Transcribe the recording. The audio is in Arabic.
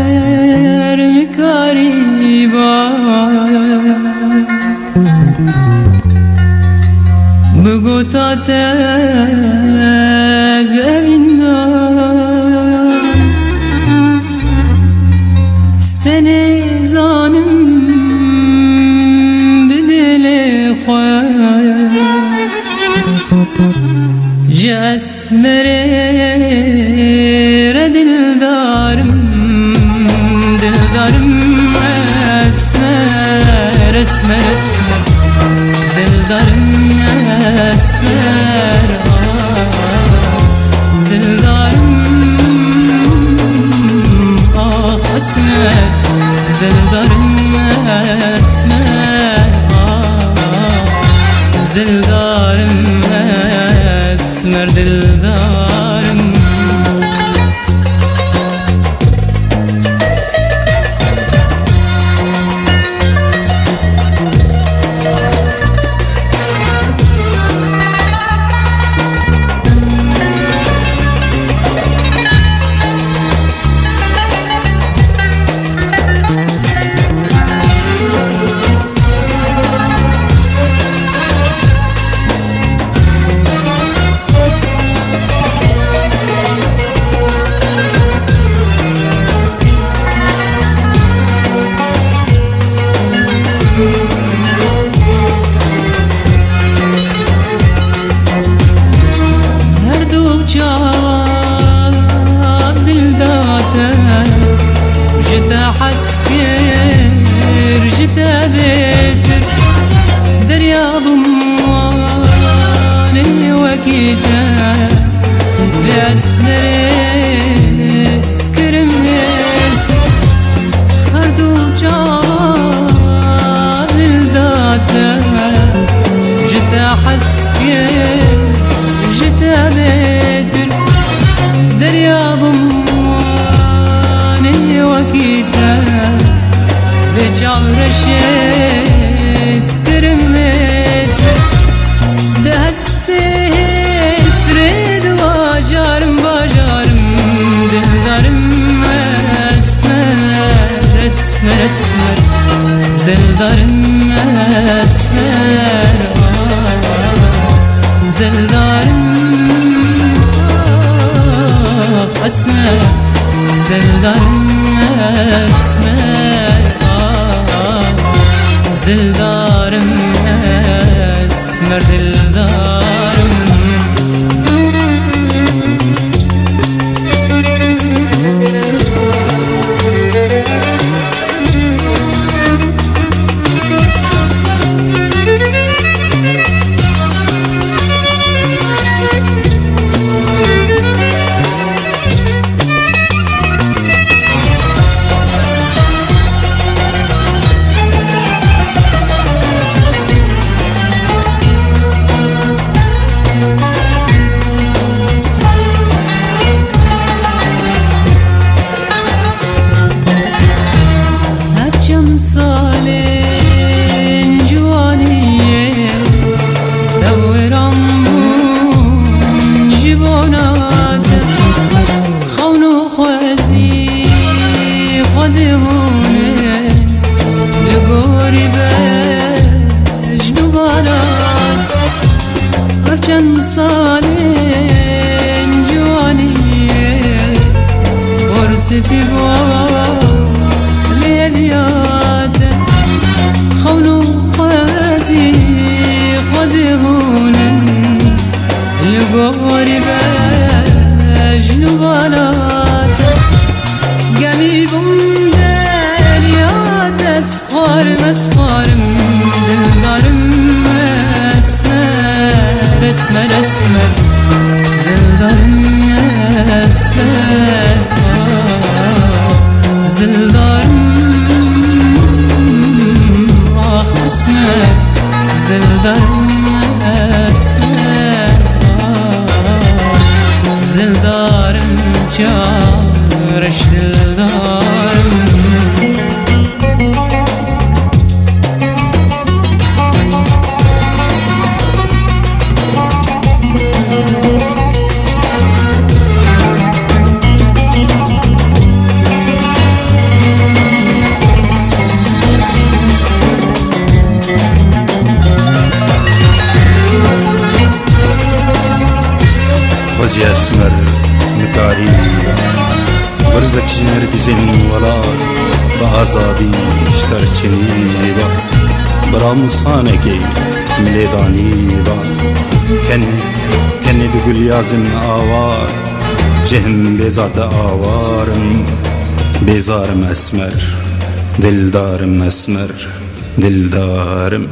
اسمر مكاري بقطعة زميندار استني زانم بدل خواه جاسمر دلدارم اسمر اسمر اسمر دلدارم اسمر دلدارم اسمر دلدارم اسمر دلدارم اسمر دلدارم حسكر جتا بيتر دريا بمواني وكيتا بأسمر سكرم يسر خردو جاب الداتا جتا حسكر جتا بيتر دريا بمواني وكيتا بجاورشي سكرمس دسته سرد واجارم باجارم دلدارم اسمر اسمر اسمر دلدارم اسمر دلدارم اسمر دلدارم اسمر دلدارم اسمر دلدارم صالين جوانية دوران بون جبونات خونو خوزي خدهونه لقوري بجنوبانات أفجان صالين جوانية ورسي في بواب ليبيات خونو خوازي خدهونا لقوري بجنوبانات قمي بمداليات اسخار مسخارم دلدارم اسمر اسمر اسمر دلدارم esmer Dildarım ah esmer Dildarım esmer Dildarım çağırış dildarım خوزی اسمر مکاری برزک نرگزین ولاد با آزادی شترچنی با برامسانه کی میدانی با کنی دگل یازم آوار جهم بزاد آوارم بیزارم اسمر دلدارم اسمر دلدارم